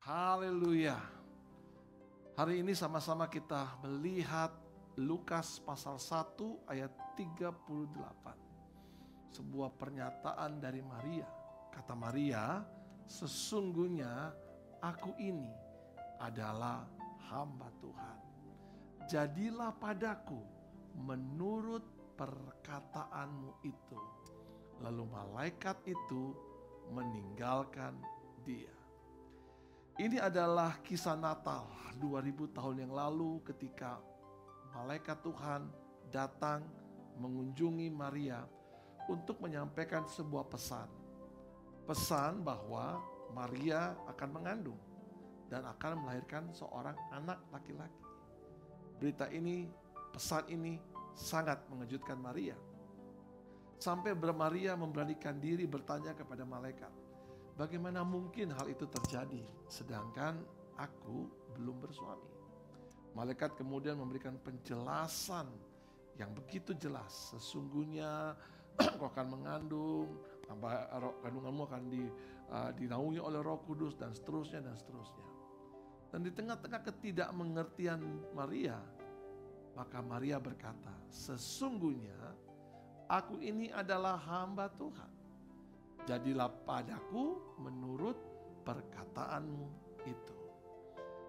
Haleluya. Hari ini sama-sama kita melihat Lukas pasal 1 ayat 38. Sebuah pernyataan dari Maria. Kata Maria, sesungguhnya aku ini adalah hamba Tuhan. Jadilah padaku menurut perkataanmu itu. Lalu malaikat itu meninggalkan dia. Ini adalah kisah Natal 2000 tahun yang lalu ketika malaikat Tuhan datang mengunjungi Maria untuk menyampaikan sebuah pesan. Pesan bahwa Maria akan mengandung dan akan melahirkan seorang anak laki-laki. Berita ini, pesan ini sangat mengejutkan Maria. Sampai Maria memberanikan diri bertanya kepada malaikat, bagaimana mungkin hal itu terjadi sedangkan aku belum bersuami? Malaikat kemudian memberikan penjelasan yang begitu jelas. Sesungguhnya kau akan mengandung, kandunganmu akan dinaungi oleh Roh Kudus dan seterusnya dan seterusnya. Dan di tengah-tengah ketidakmengertian Maria, maka Maria berkata, sesungguhnya aku ini adalah hamba Tuhan. Jadilah padaku menurut perkataanmu itu.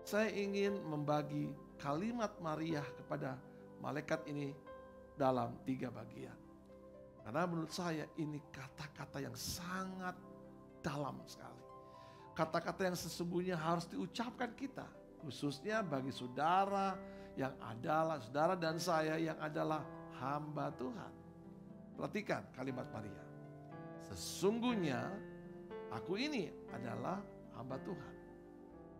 Saya ingin membagi kalimat Maria kepada malaikat ini dalam 3 bagian. Karena menurut saya ini kata-kata yang sangat dalam sekali. Kata-kata yang sesungguhnya harus diucapkan kita. Khususnya bagi saudara yang adalah, saudara dan saya yang adalah hamba Tuhan. Perhatikan kalimat Maria. Sesungguhnya aku ini adalah hamba Tuhan.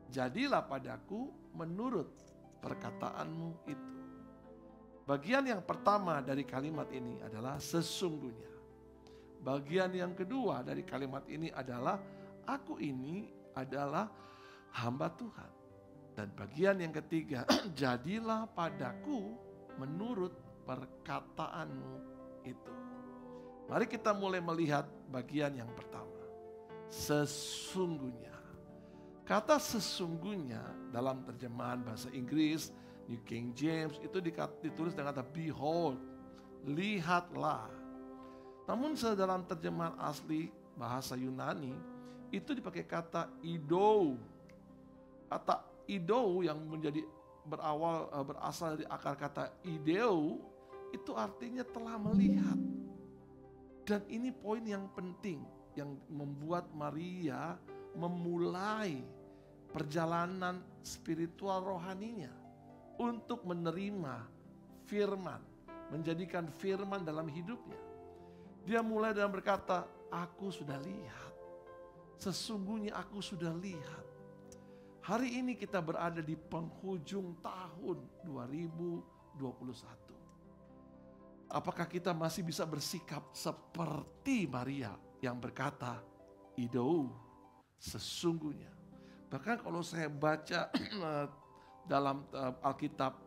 Jadilah padaku menurut perkataanmu itu. Bagian yang pertama dari kalimat ini adalah sesungguhnya. Bagian yang kedua dari kalimat ini adalah aku ini adalah hamba Tuhan. Dan bagian yang ketiga, jadilah padaku menurut perkataanmu itu. Mari kita mulai melihat bagian yang pertama. Sesungguhnya. Kata sesungguhnya dalam terjemahan bahasa Inggris, New King James itu ditulis dengan kata behold, lihatlah. Namun dalam terjemahan asli bahasa Yunani itu dipakai kata idou. Kata idou yang berasal dari akar kata ideu itu artinya telah melihat. Dan ini poin yang penting yang membuat Maria memulai perjalanan spiritual rohaninya untuk menerima firman, menjadikan firman dalam hidupnya. Dia mulai dengan berkata, aku sudah lihat. Sesungguhnya aku sudah lihat. Hari ini kita berada di penghujung tahun 2021. Apakah kita masih bisa bersikap seperti Maria yang berkata, idou, sesungguhnya. Bahkan kalau saya baca dalam Alkitab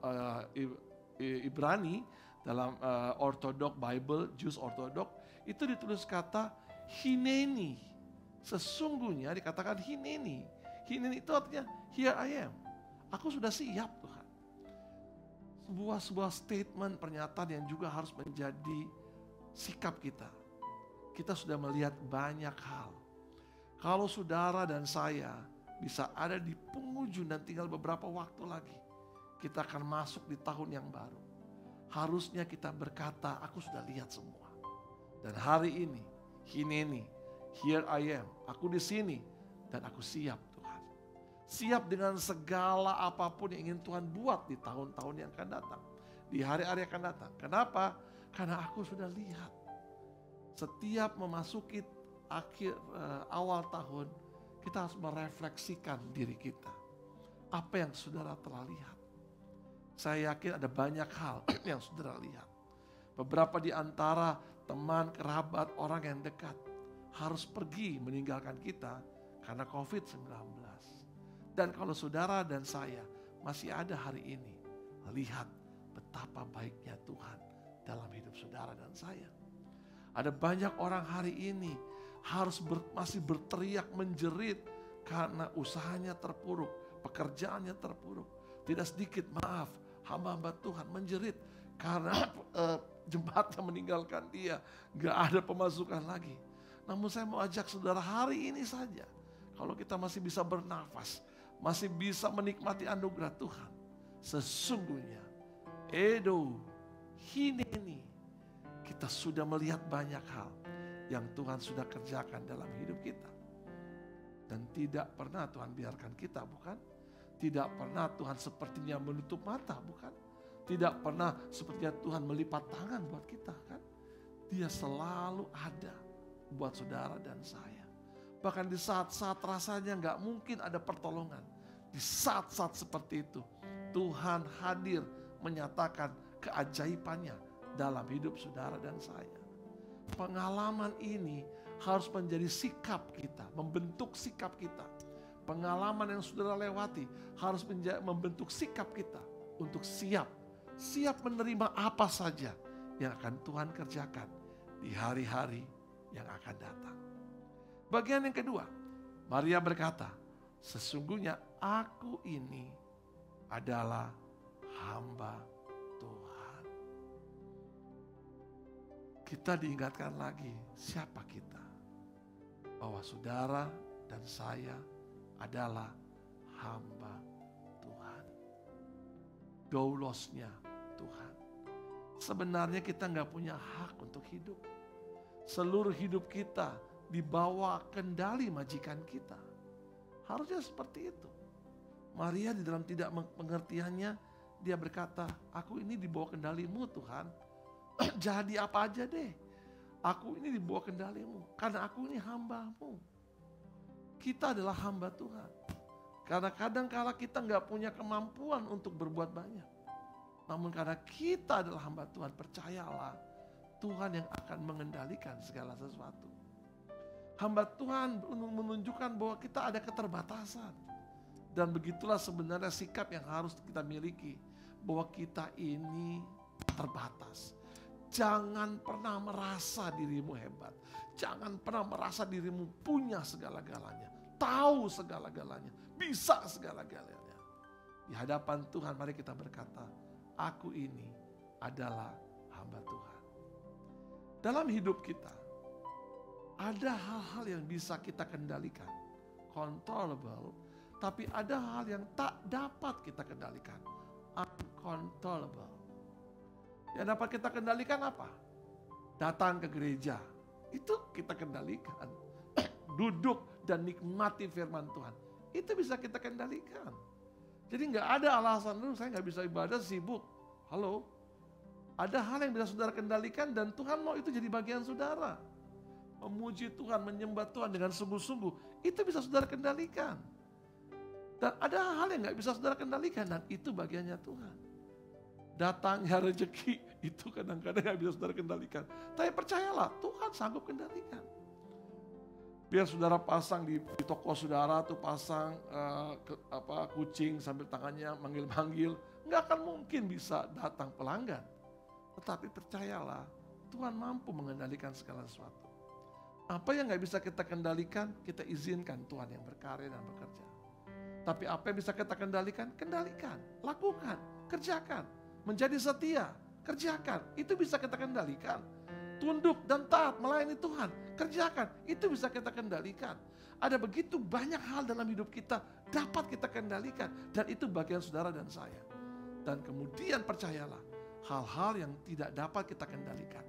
Ibrani, dalam Orthodox Bible, Jews Orthodox, itu ditulis kata hineni. Sesungguhnya dikatakan hineni. Hineni itu artinya here I am. Aku sudah siap Tuhan. Sebuah statement, pernyataan yang juga harus menjadi sikap kita. Kita sudah melihat banyak hal. Kalau saudara dan saya bisa ada di penghujung dan tinggal beberapa waktu lagi, kita akan masuk di tahun yang baru. Harusnya kita berkata, aku sudah lihat semua. Dan hari ini, hineni, here I am, aku di sini dan aku siap Tuhan. Siap dengan segala apapun yang ingin Tuhan buat di tahun-tahun yang akan datang. Di hari-hari yang akan datang. Kenapa? Karena aku sudah lihat. Setiap memasuki awal tahun, kita harus merefleksikan diri kita. Apa yang saudara telah lihat? Saya yakin ada banyak hal yang saudara lihat. Beberapa di antara teman, kerabat, orang yang dekat harus pergi meninggalkan kita karena COVID-19. Dan kalau saudara dan saya masih ada hari ini, lihat betapa baiknya Tuhan dalam hidup saudara dan saya. Ada banyak orang hari ini harus masih berteriak menjerit karena usahanya terpuruk, pekerjaannya terpuruk. Tidak sedikit, maaf, hamba-hamba Tuhan menjerit karena jemaatnya meninggalkan dia, gak ada pemasukan lagi. Namun saya mau ajak saudara hari ini saja, kalau kita masih bisa bernafas, masih bisa menikmati anugerah Tuhan, sesungguhnya Hineni, kita sudah melihat banyak hal yang Tuhan sudah kerjakan dalam hidup kita. Dan tidak pernah Tuhan biarkan kita, bukan? Tidak pernah Tuhan sepertinya menutup mata, bukan? Tidak pernah sepertinya Tuhan melipat tangan buat kita, kan? Dia selalu ada buat saudara dan saya. Bahkan di saat-saat rasanya gak mungkin ada pertolongan, di saat-saat seperti itu Tuhan hadir menyatakan keajaibannya dalam hidup saudara dan saya. Pengalaman ini harus menjadi sikap kita, membentuk sikap kita. Pengalaman yang saudara lewati harus membentuk sikap kita untuk siap menerima apa saja yang akan Tuhan kerjakan di hari-hari yang akan datang. Bagian yang kedua, Maria berkata, sesungguhnya aku ini adalah hamba Tuhan. Kita diingatkan lagi siapa kita. Bahwa saudara dan saya adalah hamba Tuhan. Doulosnya Tuhan. Sebenarnya kita gak punya hak untuk hidup. Seluruh hidup kita dibawa kendali majikan kita. Harusnya seperti itu. Maria di dalam tidak pengertiannya, dia berkata, aku ini dibawa kendalimu Tuhan. Jadi apa aja deh. Aku ini dibawa kendalimu. Karena aku ini hambamu. Kita adalah hamba Tuhan. Karena kadang kala kita gak punya kemampuan untuk berbuat banyak. Namun karena kita adalah hamba Tuhan, percayalah Tuhan yang akan mengendalikan segala sesuatu. Hamba Tuhan menunjukkan bahwa kita ada keterbatasan. Dan begitulah sebenarnya sikap yang harus kita miliki. Bahwa kita ini terbatas. Jangan pernah merasa dirimu hebat. Jangan pernah merasa dirimu punya segala-galanya. Tahu segala-galanya. Bisa segala-galanya. Di hadapan Tuhan mari kita berkata, aku ini adalah hamba Tuhan. Dalam hidup kita, ada hal-hal yang bisa kita kendalikan. Controllable. Tapi ada hal yang tak dapat kita kendalikan. Uncontrollable. Yang dapat kita kendalikan apa? Datang ke gereja. Itu kita kendalikan. Duduk dan nikmati firman Tuhan. Itu bisa kita kendalikan. Jadi gak ada alasan, saya gak bisa ibadah, sibuk. Halo? Ada hal yang bisa saudara kendalikan dan Tuhan mau itu jadi bagian saudara. Memuji Tuhan, menyembah Tuhan dengan sungguh-sungguh. Itu bisa saudara kendalikan. Dan ada hal yang gak bisa saudara kendalikan dan itu bagiannya Tuhan. Datangnya rezeki itu kadang-kadang gak bisa saudara kendalikan. Tapi percayalah Tuhan sanggup kendalikan. Biar saudara pasang di toko saudara tuh pasang kucing sambil tangannya manggil-manggil. Gak akan mungkin bisa datang pelanggan. Tetapi percayalah Tuhan mampu mengendalikan segala sesuatu. Apa yang gak bisa kita kendalikan, kita izinkan Tuhan yang berkarya dan bekerja. Tapi apa yang bisa kita kendalikan, kendalikan, lakukan, kerjakan. Menjadi setia, kerjakan, itu bisa kita kendalikan. Tunduk dan taat melayani Tuhan, kerjakan, itu bisa kita kendalikan. Ada begitu banyak hal dalam hidup kita dapat kita kendalikan. Dan itu bagian saudara dan saya. Dan kemudian percayalah, hal-hal yang tidak dapat kita kendalikan,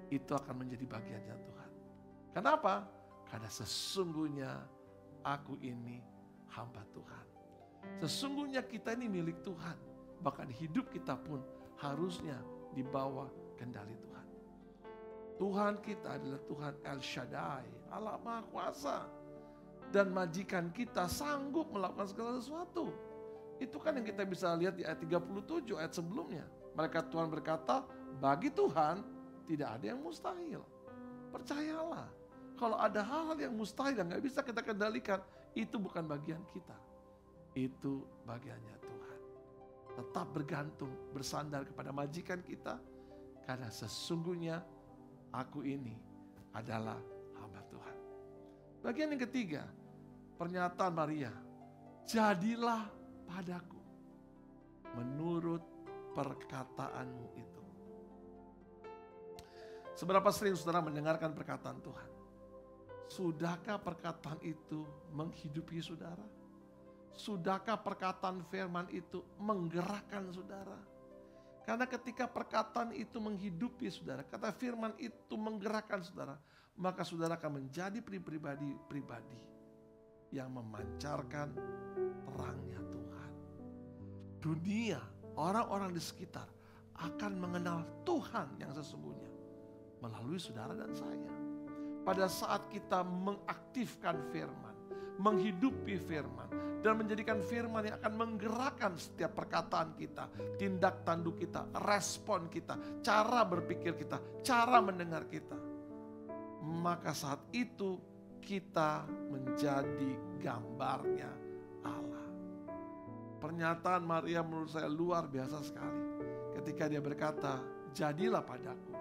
itu akan menjadi bagiannya Tuhan. Kenapa? Karena sesungguhnya aku ini hamba Tuhan. Sesungguhnya kita ini milik Tuhan. Bahkan hidup kita pun harusnya dibawa kendali Tuhan. Tuhan kita adalah Tuhan El Shaddai, Allah Maha Kuasa. Dan majikan kita sanggup melakukan segala sesuatu. Itu kan yang kita bisa lihat di ayat 37, ayat sebelumnya. Malaikat Tuhan berkata, bagi Tuhan tidak ada yang mustahil. Percayalah, kalau ada hal-hal yang mustahil yang gak bisa kita kendalikan, itu bukan bagian kita. Itu bagiannya Tuhan. Tetap bergantung, bersandar kepada majikan kita. Karena sesungguhnya aku ini adalah hamba Tuhan. Bagian yang ketiga, Pernyataan Maria, jadilah padaku menurut perkataanmu itu. Seberapa sering saudara mendengarkan perkataan Tuhan? Sudahkah perkataan itu menghidupi saudara? Sudahkah perkataan firman itu menggerakkan saudara? Karena ketika perkataan itu menghidupi saudara, kata firman itu menggerakkan saudara, maka saudara akan menjadi pribadi yang memancarkan terangnya Tuhan. Dunia, orang-orang di sekitar akan mengenal Tuhan yang sesungguhnya melalui saudara dan saya. Pada saat kita mengaktifkan firman, menghidupi firman, dan menjadikan firman yang akan menggerakkan setiap perkataan kita, tindak tanduk kita, respon kita, cara berpikir kita, cara mendengar kita. Maka saat itu kita menjadi gambarnya Allah. Pernyataan Maria menurut saya luar biasa sekali. Ketika dia berkata, jadilah padaku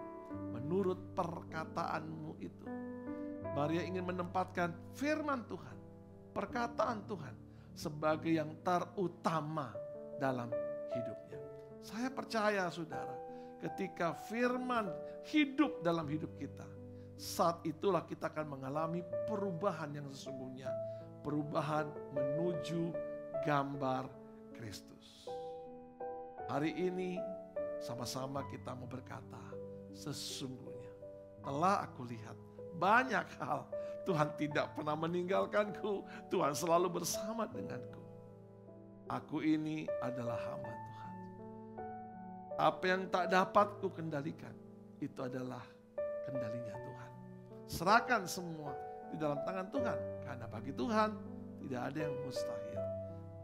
menurut perkataanmu itu. Maria ingin menempatkan firman Tuhan, perkataan Tuhan sebagai yang terutama dalam hidupnya. Saya percaya saudara, ketika firman hidup dalam hidup kita, saat itulah kita akan mengalami perubahan yang sesungguhnya. Perubahan menuju gambar Kristus. Hari ini sama-sama kita mau berkata, sesungguhnya telah aku lihat banyak hal. Tuhan tidak pernah meninggalkanku. Tuhan selalu bersama denganku. Aku ini adalah hamba Tuhan. Apa yang tak dapat ku kendalikan, itu adalah kendalinya Tuhan. Serahkan semua di dalam tangan Tuhan. Karena bagi Tuhan tidak ada yang mustahil.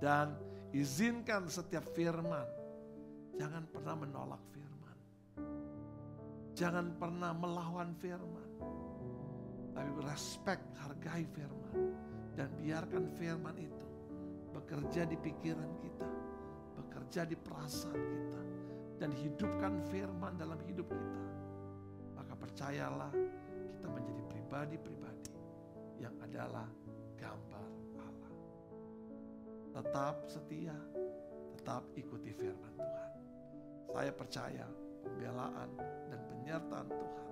Dan izinkan setiap firman. Jangan pernah menolak firman. Jangan pernah melawan firman. Tapi respect, hargai firman. Dan biarkan firman itu bekerja di pikiran kita. Bekerja di perasaan kita. Dan hidupkan firman dalam hidup kita. Maka percayalah kita menjadi pribadi-pribadi yang adalah gambar Allah. Tetap setia, tetap ikuti firman Tuhan. Saya percaya pembelaan dan penyertaan Tuhan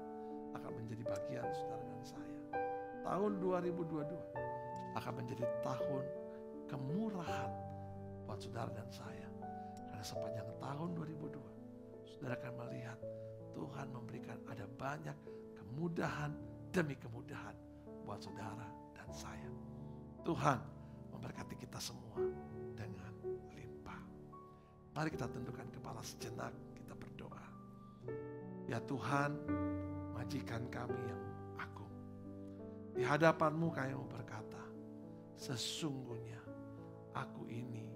akan menjadi bagian saudara dan saya. Tahun 2022 akan menjadi tahun kemurahan buat saudara dan saya. Karena sepanjang tahun 2002, saudara akan melihat Tuhan memberikan ada banyak kemudahan demi kemudahan buat saudara dan saya. Tuhan memberkati kita semua dengan limpah. Mari kita tundukkan kepala sejenak, kita berdoa. Ya Tuhan, majikan kami yang agung. Di hadapan-Mu kami mau berkata, sesungguhnya aku ini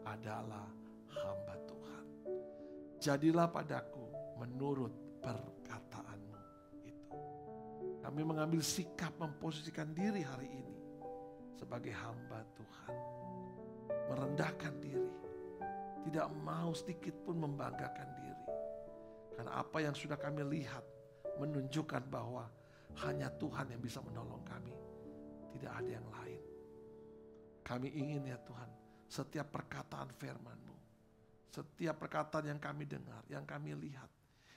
adalah hamba Tuhan. Jadilah padaku menurut perkataan-Mu itu. Kami mengambil sikap memposisikan diri hari ini sebagai hamba Tuhan. Merendahkan diri. Tidak mau sedikit pun membanggakan diri. Karena apa yang sudah kami lihat menunjukkan bahwa hanya Tuhan yang bisa menolong kami. Tidak ada yang lain. Kami ingin ya Tuhan, setiap perkataan firman-Mu, setiap perkataan yang kami dengar, yang kami lihat,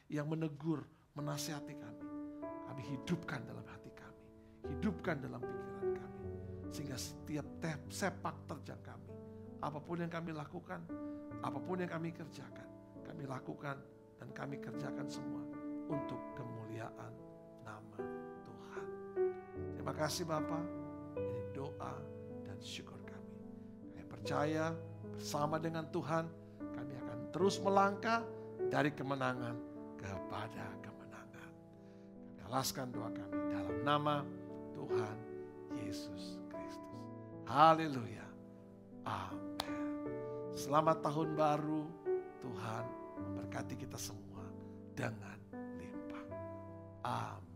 yang menegur, menasihati kami hidupkan dalam hati kami, hidupkan dalam pikiran kami. Sehingga setiap sepak terjang kami, apapun yang kami lakukan, apapun yang kami kerjakan, kami lakukan dan kami kerjakan semua untuk kemuliaan nama Tuhan. Terima kasih Bapa. Ini doa dan syukur kami. Kami percaya bersama dengan Tuhan kami akan terus melangkah dari kemenangan kepada kemenangan. Kami alaskan doa kami dalam nama Tuhan Yesus Kristus. Haleluya. Amin. Selamat tahun baru. Tuhan memberkati kita semua dengan limpah. Amin.